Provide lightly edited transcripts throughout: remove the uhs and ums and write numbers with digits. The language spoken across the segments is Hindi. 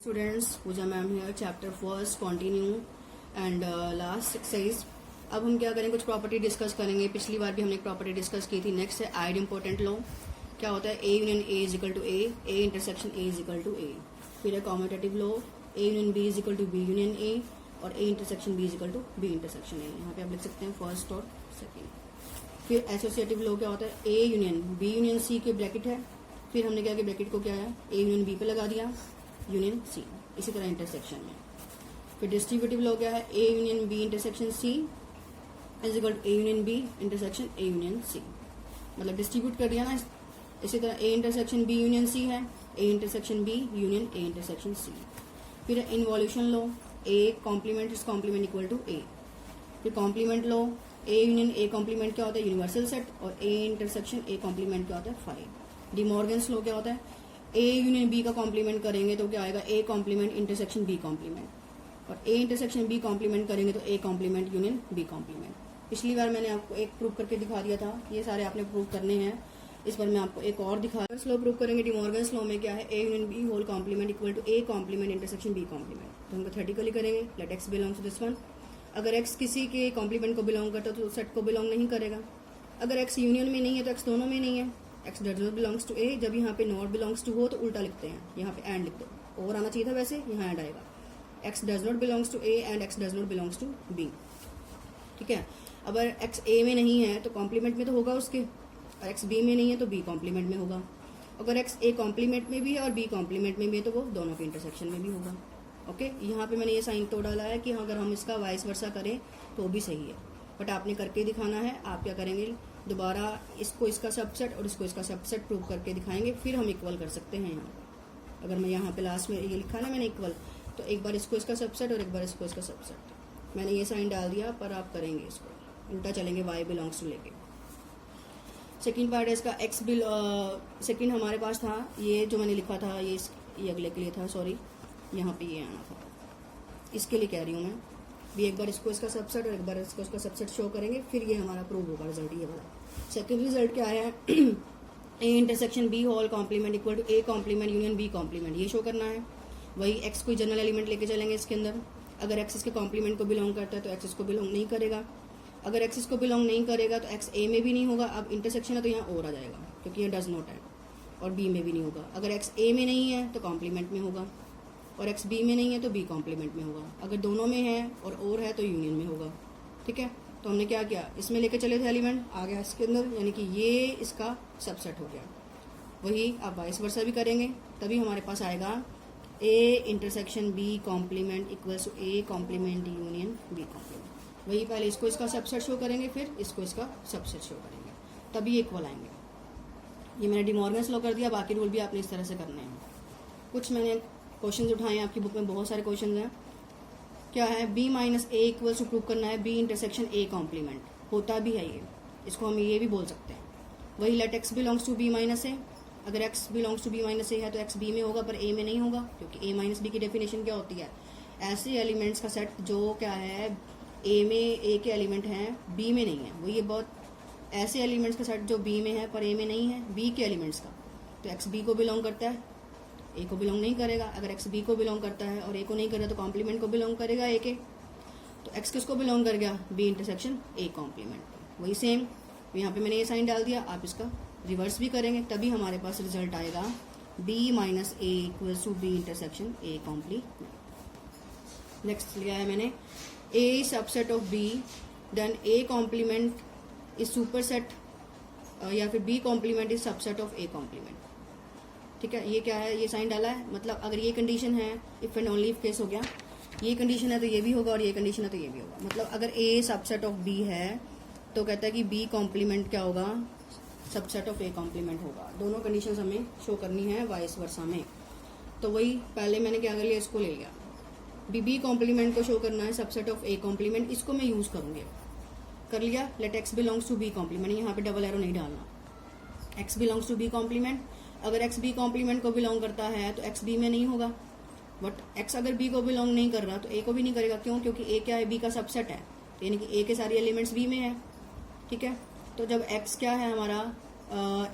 Students, Pooja ma'am here, chapter first continue and last exercise. अब हम क्या करेंगे, कुछ प्रॉपर्टी डिस्कस करेंगे। पिछली बार भी हमने एक प्रॉपर्टी डिस्कस की थी। नेक्स्ट है आइड इम्पोर्टेंट लॉ। क्या होता है? A union A is equal to A intersection A is equal to A. फिर है commutative law, A union B is equal to B union A, और A intersection B is equal to B intersection A. यहाँ पे आप लिख सकते हैं फर्स्ट और सेकेंड। फिर एसोसिएटिव लॉ क्या होता है? A union B union C के ब्रैकेट है। फिर हमने क्या किया, ब्रैकेट को क्या है, ए यूनियन बी पे लगा दिया, यूनियन सी। इसी तरह इंटरसेक्शन में। फिर डिस्ट्रीब्यूटिव लॉ क्या है? A union B intersection C is equal to A union B intersection A union C. मतलब डिस्ट्रीब्यूट कर दिया ना। इसी तरह A intersection B union C है, A intersection B union A intersection C. फिर involution law, A complement is complement equal to A. फिर complement law, A union A complement क्या होता है? Universal set. और ए इंटरसेक्शन ए कॉम्प्लीमेंट क्या होता है? फाइव। डिमॉर्गन्स लॉ क्या होता है? ए यूनियन बी का कॉम्प्लीमेंट करेंगे तो क्या आएगा? A complement intersection B complement. और ए इंटरसेक्शन बी कॉम्प्लीमेंट करेंगे तो A complement union B complement. पिछली बार मैंने आपको एक प्रूव करके दिखा दिया था, ये सारे आपने प्रूव करने हैं। इस बार मैं आपको एक और दिखा लॉ प्रूव करेंगे। डिमॉर्गन्स लॉ में क्या है? A union B whole complement equal to A complement intersection B complement. तो हम थेटिकली करेंगे, let X belong to this one. अगर एक्स किसी के कॉम्प्लीमेंट को बिलोंग करता है तो सेट को बिलोंग नहीं करेगा। अगर एक्स यूनियन में नहीं है तो एक्स दोनों में नहीं है। X does not belongs to A. जब यहाँ पे नॉट बिलोंग्स टू हो तो उल्टा लिखते हैं, यहाँ पे एंड लिख दो। और आना चाहिए था, वैसे यहाँ एंड आएगा। X does not belongs to A and X does not belongs to B. ठीक है। अगर एक्स ए में नहीं है तो कॉम्प्लीमेंट में तो होगा उसके, और एक्स बी में नहीं है तो बी कॉम्प्लीमेंट में होगा। अगर एक्स ए कॉम्प्लीमेंट में भी है और बी कॉम्प्लीमेंट में भी है तो वो दोनों के इंटरसेक्शन में भी होगा। ओके। यहाँ पे मैंने ये साइन तो डाला है कि अगर हम इसका वाइस वर्सा करें तो भी सही है, बट आपने करके दिखाना है। आप क्या करेंगे, दोबारा इसको इसका सबसेट और इसको इसका सबसेट प्रूव करके दिखाएंगे, फिर हम इक्वल कर सकते हैं। यहाँ अगर मैं यहाँ पे लास्ट में ये लिखा ना मैंने इक्वल, तो एक बार इसको इसका सबसेट और एक बार इसको इसका सबसेट। मैंने ये साइन डाल दिया, पर आप करेंगे इसको उल्टा चलेंगे, वाई बिलोंग्स टू लेके। सेकेंड पार्ट है इसका एक्स सेकेंड हमारे पास था, ये जो मैंने लिखा था ये अगले के लिए था, सॉरी, यहाँ पे ये आना था, इसके लिए कह रही हूँ मैं भी। एक बार इसको इसका सबसेट और एक बार इसको इसका सबसेट शो करेंगे, फिर ये हमारा प्रूव होगा रिजल्ट ये वाला। सेकंड रिजल्ट क्या है? A intersection B whole complement equal to A complement union B complement, ये शो करना है। वही एक्स कोई जनरल एलिमेंट लेके चलेंगे इसके अंदर। अगर एक्स इसके कॉम्प्लीमेंट को बिलोंग करता है तो एक्स इसको बिलोंग नहीं करेगा। अगर एक्स इसको बिलोंग नहीं करेगा तो एक्स ए में भी नहीं होगा। अब इंटरसेक्शन है तो यहाँ और आ जाएगा, क्योंकि यहाँ डज नॉट है। और बी में भी नहीं होगा। अगर एक्स ए में नहीं है तो कॉम्प्लीमेंट में होगा, और एक्स बी में नहीं है तो बी कॉम्प्लीमेंट में होगा। अगर दोनों में है और है तो यूनियन में होगा। ठीक है। तो हमने क्या किया, इसमें लेके चले थे एलिमेंट, आ गया इसके अंदर, यानी कि ये इसका सबसेट हो गया। वही आप वाइस वर्सा भी करेंगे, तभी हमारे पास आएगा A intersection B complement equals to A complement union B complement. वही पहले इसको इसका सबसेट शो करेंगे, फिर इसको इसका सबसेट शो करेंगे, तभी इक्वल आएंगे। ये मैंने डिमॉर्गन्स लॉ कर दिया, बाकी रूल भी आपने इस तरह से करने हैं। कुछ मैंने क्वेश्चंस उठाए हैं, आपकी बुक में बहुत सारे क्वेश्चंस हैं। क्या है? B minus A equals to prove करना है बी इंटरसेक्शन ए कॉम्प्लीमेंट। होता भी है ये, इसको हम ये भी बोल सकते हैं। वही let X belongs to B minus A. अगर X belongs to B minus A है तो एक्स बी में होगा, पर ए में नहीं होगा, क्योंकि ए माइनस बी की डेफिनेशन क्या होती है? ऐसे एलिमेंट्स का सेट जो क्या है, ए में ए के एलिमेंट हैं, बी में नहीं है। वो ये बहुत ऐसे एलिमेंट्स का सेट जो बी में है पर ए में नहीं है, बी के एलिमेंट्स का। तो एक्स बी को बिलोंग करता है, ए को बिलोंग नहीं करेगा। अगर एक्स बी को बिलोंग करता है और ए को नहीं करेगा तो कॉम्प्लीमेंट को बिलोंग करेगा ए के। तो एक्स किसको बिलोंग कर गया? B intersection A complement. वही सेम यहाँ पे मैंने ये साइन डाल दिया, आप इसका रिवर्स भी करेंगे, तभी हमारे पास रिजल्ट आएगा B minus A equals to B intersection A complement. Next लिया है मैंने A subset of B, then A complement is super set, या फिर B complement is subset of A complement. ठीक है। ये क्या है? ये साइन डाला है, मतलब अगर ये कंडीशन है, if and only if case हो गया। ये कंडीशन है तो ये भी होगा, और ये कंडीशन है तो ये भी होगा। मतलब अगर ए सबसेट ऑफ बी है तो कहता है कि बी कॉम्प्लीमेंट क्या होगा? सबसेट ऑफ ए कॉम्प्लीमेंट होगा। दोनों कंडीशंस हमें शो करनी है वाइस वर्सा में। तो वही पहले मैंने क्या कर लिया, इसको ले लिया। बी कॉम्प्लीमेंट को शो करना है सबसेट ऑफ ए कॉम्प्लीमेंट, इसको मैं यूज करूंगी। कर लिया। Let X belongs to B complement, यहाँ पे डबल एरो नहीं डालना। X belongs to B complement. अगर एक्स बी कॉम्प्लीमेंट को बिलोंग करता है तो एक्स बी में नहीं होगा, बट एक्स अगर बी को बिलोंग नहीं कर रहा तो ए को भी नहीं करेगा। क्यों? क्योंकि ए क्या है? बी का सबसेट है, यानी कि ए के सारे एलिमेंट्स बी में है। ठीक है। तो जब एक्स क्या है हमारा,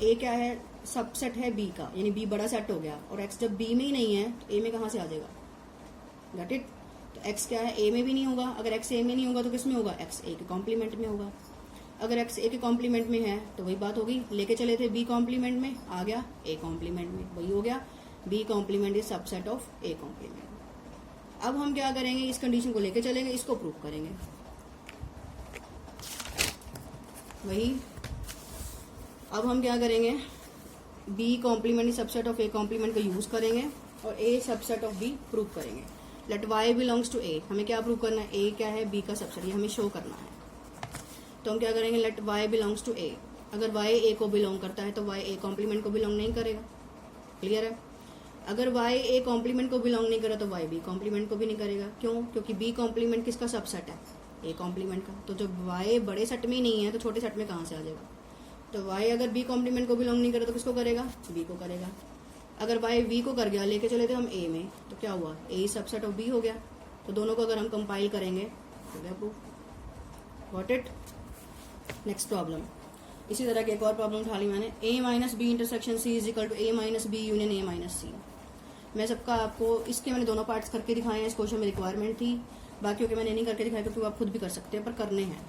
ए क्या है? सबसेट है बी का, यानी बी बड़ा सेट हो गया, और एक्स जब बी में ही नहीं है तो ए में कहाँ से आ जाएगा? Got it? तो एक्स क्या है, ए में भी नहीं होगा। अगर एक्स ए में नहीं होगा तो किस में होगा? एक्स ए के कॉम्प्लीमेंट में होगा। अगर एक्स ए के कॉम्प्लीमेंट में है तो वही बात होगी, लेके चले थे बी कॉम्प्लीमेंट में, आ गया ए कॉम्प्लीमेंट में, वही हो गया B complement is subset of A complement. अब हम क्या करेंगे, इस कंडीशन को लेके चलेंगे, इसको प्रूव करेंगे। वही अब हम क्या करेंगे, B complement is subset of A complement को यूज करेंगे और A subset of B prove करेंगे। Let Y belongs to A, हमें क्या प्रूव करना है, ए क्या है बी का सबसेट, ये हमें शो करना है। तो हम क्या करेंगे, लेट वाई बिलोंग्स टू ए। अगर वाई ए को बिलोंग करता है तो वाई ए कॉम्प्लीमेंट को बिलोंग नहीं करेगा। क्लियर है? अगर वाई ए कॉम्प्लीमेंट को बिलोंग नहीं करा तो वाई बी कॉम्प्लीमेंट को भी नहीं करेगा। क्यों? क्योंकि बी कॉम्प्लीमेंट किसका सबसेट है, ए कॉम्प्लीमेंट का। तो जब वाई बड़े सेट में ही नहीं है तो छोटे सेट में कहाँ से आ जाएगा? तो वाई अगर बी कॉम्प्लीमेंट को बिलोंग नहीं करे तो किसको करेगा? बी को करेगा। अगर वाई बी को कर गया, लेके चले थे हम ए में, तो क्या हुआ, ए सबसेट ऑफ बी हो गया। तो दोनों को अगर हम कंपाइल करेंगे तो गया proof. Got it? Next problem, इसी तरह की एक और प्रॉब्लम उठा ली मैंने। A minus B intersection C is equal to A minus B union A minus C. मैं सबका आपको इसके मैंने दोनों पार्ट्स करके दिखाए हैं, इस क्वेश्चन में रिक्वायरमेंट थी, बाकियों के मैंने नहीं करके दिखाया क्योंकि आप खुद भी कर सकते हैं, पर करने हैं।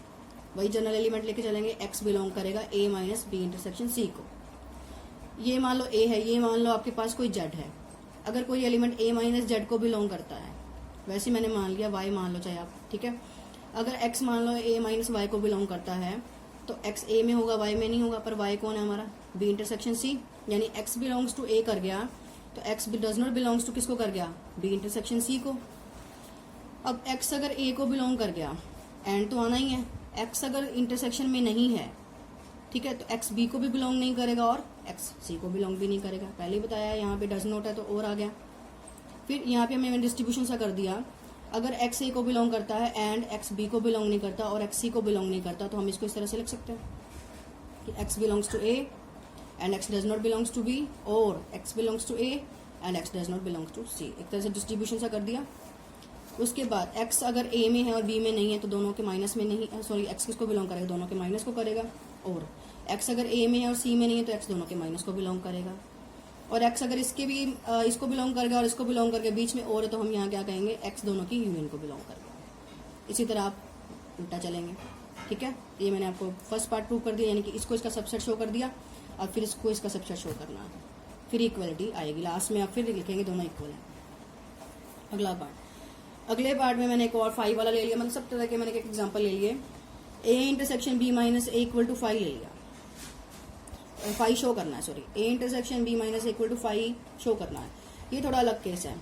वही जनरल एलिमेंट लेके चलेंगे, एक्स बिलोंग करेगा ए माइनस बी इंटरसेक्शन सी को। ये मान लो ए है, ये मान लो आपके पास कोई जेड है। अगर कोई एलिमेंट ए माइनस जेड को बिलोंग करता है, वैसे मैंने मान लिया वाई मान लो चाहे आप, ठीक है। अगर एक्स मान लो ए माइनस वाई को बिलोंग करता है तो एक्स ए में होगा वाई में नहीं होगा, पर वाई कौन है हमारा, बी इंटरसेक्शन सी। यानी एक्स बिलोंग्स टू ए कर गया तो X does not belongs to किसको कर गया, बी इंटरसेक्शन सी को। अब एक्स अगर ए को बिलोंग कर गया, एंड तो आना ही है। एक्स अगर इंटरसेक्शन में नहीं है, ठीक है, तो एक्स बी को भी बिलोंग नहीं करेगा और एक्स सी को बिलोंग भी नहीं करेगा। पहले ही बताया है, यहाँ पे डज नॉट है तो और आ गया। फिर यहाँ पे हमने डिस्ट्रीब्यूशन सा कर दिया, अगर एक्स ए को बिलोंग करता है एंड एक्स बी को बिलोंग नहीं करता और एक्स सी को बिलोंग नहीं करता, तो हम इसको इस तरह से लिख सकते हैं कि X belongs to A and X does not belongs to B, और X belongs to A and X does not belongs to C. एक तरह से डिस्ट्रीब्यूशन सा कर दिया। उसके बाद एक्स अगर ए में है और बी में नहीं है तो दोनों के माइनस में नहीं, सॉरी एक्स किसको बिलोंग करेगा, दोनों के माइनस को करेगा। और एक्स अगर ए में है और सी में नहीं है तो एक्स दोनों के माइनस को बिलोंग करेगा। और एक्स अगर इसके भी इसको बिलोंग करेगा और इसको बिलोंग करके बीच में और है तो हम यहाँ क्या कहेंगे, एक्स दोनों की यूनियन को बिलोंग करेगा। इसी तरह आप उल्टा चलेंगे, ठीक है। ये मैंने आपको फर्स्ट पार्ट प्रूव कर दिया, यानी कि इसको इसका सबसेट शो कर दिया, और फिर इसको इसका सबसेट शो करना है, फिर इक्वलिटी आएगी लास्ट में, आप फिर लिखेंगे दोनों इक्वल है। अगला पार्ट, अगले पार्ट में मैंने एक और 5 वाला ले लिया, मतलब सब तरह के मैंने एक एग्जांपल ले लिए। A intersection B minus A equal to 5 ले लिया, 5 शो करना है, sorry A intersection B minus A equal to 5 show करना है। ये थोड़ा अलग केस है।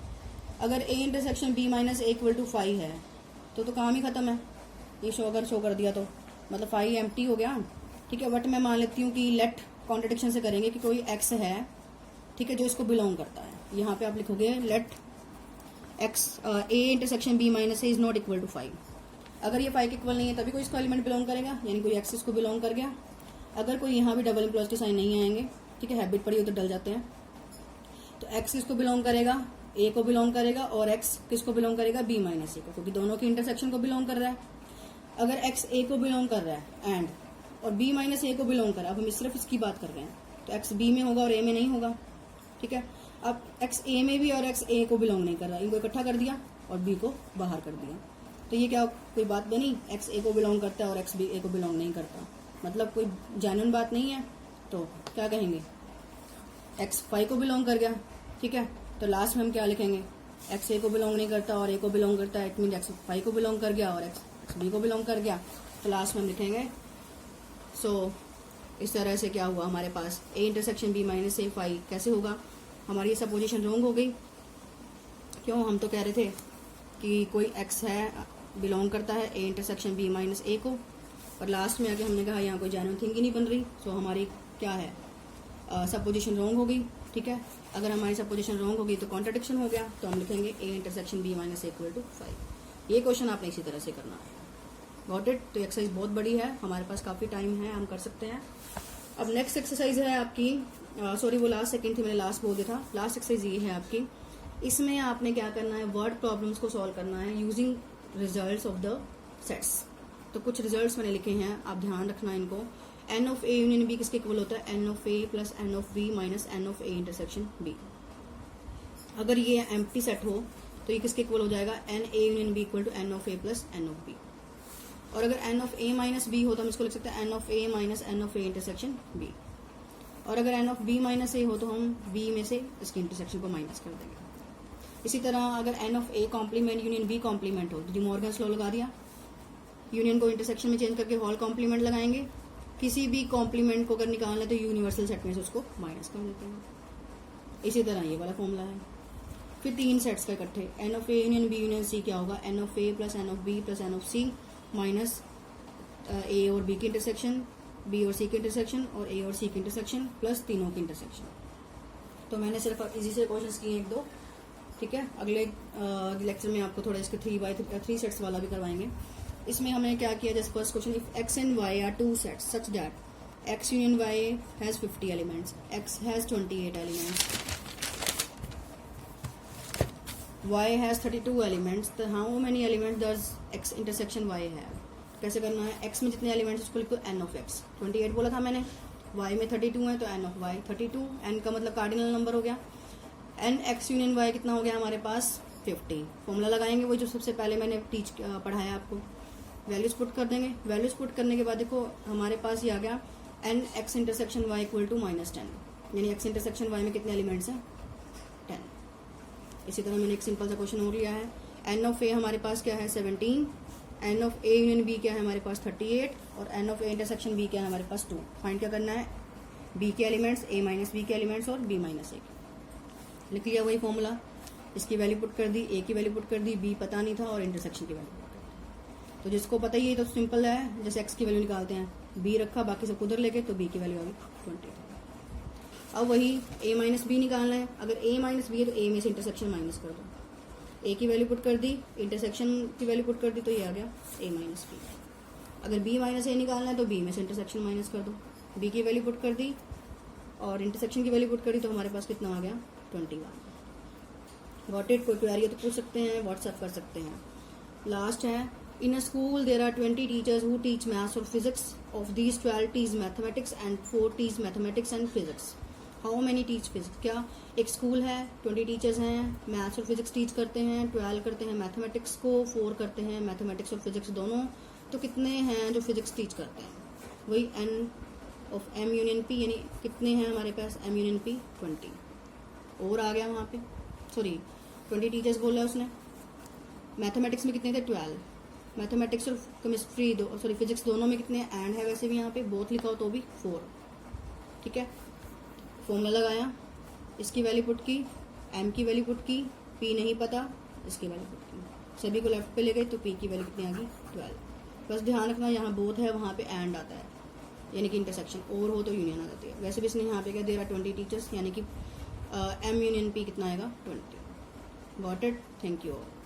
अगर A intersection B minus A equal to 5 है तो काम ही खत्म है। ये अगर शो कर दिया तो मतलब 5 एम्प्टी हो गया, ठीक है। बट मैं मान लेती हूँ कि लेट कॉन्ट्रडिक्शन से करेंगे कि कोई एक्स है, ठीक है, जो इसको बिलोंग करता है। यहाँ पे आप लिखोगे let X A intersection B minus A is not equal to 5। अगर ये 5 इक्वल नहीं है तभी कोई इसको एलिमेंट बिलोंग करेगा, यानी कोई एक्स इसको बिलोंग कर गया। अगर कोई यहाँ भी डबल इम्प्लॉसिटी साइन नहीं आएंगे, ठीक है, हैबिट पड़ी हो तो डल जाते हैं, तो एक्स किसको बिलोंग करेगा, ए को बिलोंग करेगा, और एक्स किसको बिलोंग करेगा, बी माइनस ए को, क्योंकि दोनों की इंटरसेक्शन को बिलोंग कर रहा है। अगर एक्स ए को बिलोंग कर रहा है एंड और बी माइनस ए को बिलोंग कर रहा है, अब हम सिर्फ इसकी बात कर रहे हैं, तो एक्स बी में होगा और ए में नहीं होगा, ठीक है। अब एक्स ए में भी और एक्स ए को बिलोंग नहीं कर रहा, इनको इकट्ठा कर दिया और बी को बाहर कर दिया, तो ये क्या कोई बात बनी, एक्स ए को बिलोंग करता है और एक्स बी ए को बिलोंग नहीं करता, मतलब कोई जेन्युइन बात नहीं है। तो क्या कहेंगे, एक्स 5 को बिलोंग कर गया, ठीक है, तो लास्ट में हम क्या लिखेंगे, एक्स ए को बिलोंग नहीं करता और ए को बिलोंग करता है, इट मीन एक्स 5 को बिलोंग कर गया और एक्स बी को बिलोंग कर गया, तो लास्ट में हम लिखेंगे। सो इस तरह से क्या हुआ हमारे पास, ए इंटरसेक्शन बी माइनस ए 5 कैसे होगा, हमारी ये सपोजिशन रॉन्ग हो गई। क्यों, हम तो कह रहे थे कि कोई एक्स है बिलोंग करता है ए इंटरसेक्शन बी माइनस ए को, और लास्ट में आके हमने कहा यहाँ कोई जेन्युइन थिंग ही नहीं बन रही। सो हमारी क्या है, सपोजिशन रॉन्ग हो गई, ठीक है। अगर हमारी सपोजिशन रॉन्ग होगी तो कॉन्ट्रडिक्शन हो गया, तो हम लिखेंगे A intersection B minus A equal to 5। ये क्वेश्चन आपने इसी तरह से करना है। Got it. तो एक्सरसाइज बहुत बड़ी है, हमारे पास काफ़ी टाइम है, हम कर सकते हैं। अब नेक्स्ट एक्सरसाइज है आपकी, सॉरी वो लास्ट सेकंड थी, मैंने लास्ट बोल दिया था। लास्ट एक्सरसाइज ये है आपकी, इसमें आपने क्या करना है, वर्ड प्रॉब्लम्स को सॉल्व करना है using results of the sets. तो कुछ रिजल्ट्स मैंने लिखे हैं, आप ध्यान रखना इनको। N of A union B किसके इक्वल होता है? N of A plus N of B minus N of A intersection B. अगर ये एम्प्टी सेट हो तो ये किसके इक्वल हो जाएगा? N A union B equal to N of A plus N of B. और अगर N of A minus B हो तो हम इसको लिख सकते हैं N of A minus N of A intersection B. और अगर N of B minus A हो तो हम बी में से इसके इंटरसेक्शन को माइनस कर देंगे। इसी तरह अगर N of A complement union B complement हो तो डिमॉर्गन्स लॉ लगा दिया, यूनियन को इंटरसेक्शन में चेंज करके होल कॉम्प्लीमेंट लगाएंगे। किसी भी कॉम्प्लीमेंट को अगर निकालना है तो यूनिवर्सल सेट में से उसको माइनस कर देते हैं। इसी तरह ये वाला फॉर्मूला है। फिर 3 सेट्स का इकट्ठे, N of A union B union C क्या होगा? N of A plus N of B plus N of C minus A और बी की इंटरसेक्शन, बी और सी की इंटरसेक्शन और ए और सी की इंटरसेक्शन प्लस तीनों की इंटरसेक्शन। तो मैंने सिर्फ इजी से क्वेश्चंस किए 1-2, ठीक है। अगले लेक्चर में आपको थोड़ा इसके 3x3 सेट्स वाला भी करवाएंगे। इसमें हमने क्या किया? जैसे first question, if X and Y are 2 sets such that X union Y has 50 elements, X has 28 elements, y has 32 elements, तो how many elements does x intersection y have? कैसे करना है? x में जितने एलिमेंट्स उसको लिखो n ऑफ x, 28 बोला था मैंने, y में 32 है तो n ऑफ y 32, n का मतलब कार्डिनल नंबर हो गया। n x यूनियन y कितना हो गया हमारे पास? 50। फॉर्मूला लगाएंगे वो जो सबसे पहले मैंने पढ़ाया आपको, वैल्यूज पुट कर देंगे। वैल्यूज पुट करने के बाद देखो हमारे पास ये आ गया n x intersection y equal to -10, यानी x इंटरसेक्शन y में कितने एलिमेंट्स हैं? 10। इसी तरह मैंने एक सिंपल सा क्वेश्चन और लिया है, एन ऑफ ए हमारे पास क्या है? 17, N of A union B क्या है हमारे पास? 38 और N of A intersection B क्या है हमारे पास? 2। फाइंड क्या करना है? बी के एलिमेंट्स, ए माइनस बी के एलिमेंट्स और बी माइनस ए के। लिख लिया वही फॉर्मूला, इसकी वैल्यू पुट कर दी, ए की वैल्यू पुट कर दी, बी पता नहीं था और इंटरसेक्शन की वैल्यू पुट कर दी। तो जिसको पता ही है तो सिंपल है, जैसे एक्स की वैल्यू निकालते हैं, बी रखा बाकी सब उधर लेके तो बी की वैल्यू आ गई 20। अब वही a माइनस बी निकालना है। अगर a माइनस बी है तो a में से इंटरसेक्शन माइनस कर दो, a की वैल्यू पुट कर दी, इंटरसेक्शन की वैल्यू पुट कर दी तो ये आ गया a माइनस बी। अगर b माइनस a निकालना है तो b में से इंटरसेक्शन माइनस कर दो, b की वैल्यू पुट कर दी और इंटरसेक्शन की वैल्यू पुट कर दी तो हमारे पास कितना आ गया? 21। Got it? कोई क्वेरी है तो पूछ सकते हैं, व्हाट्सएप कर सकते हैं। लास्ट है, in a school there are 20 teachers who teach maths और physics, of these 12 teach mathematics and 4 teach mathematics and physics. How many teach physics? क्या एक स्कूल है, 20 टीचर्स हैं, मैथ्स और फिजिक्स टीच करते हैं, 12 करते हैं मैथमेटिक्स को, 4 करते हैं मैथमेटिक्स और फिजिक्स दोनों, तो कितने हैं जो फिजिक्स टीच करते हैं? वही N of M union P, यानी कितने हैं हमारे पास? एम यूनियन पी 20 और आ गया वहाँ पे, सॉरी 20 टीचर्स बोला है उसने। मैथमेटिक्स में कितने थे? 12। मैथमेटिक्स और केमिस्ट्री सॉरी फिजिक्स दोनों में कितने? एंड है वैसे भी यहाँ पे, बोथ लिखा हो तो भी 4, ठीक है। फॉर्मूला लगाया, इसकी वैल्यू पुट की, m की वैल्यू पुट की, p नहीं पता, इसकी वैल्यू पुट की, सभी को लेफ्ट पे ले गए तो p की वैल्यू कितनी आ गई? 12। बस ध्यान रखना यहाँ बोथ है, वहाँ पे एंड आता है, यानी कि इंटरसेक्शन और हो तो यूनियन आ जाती है। वैसे भी इसने यहाँ पे क्या देर आर 20 टीचर्स, यानी कि m यूनियन p कितना आएगा? 20। Got it? Thank you all.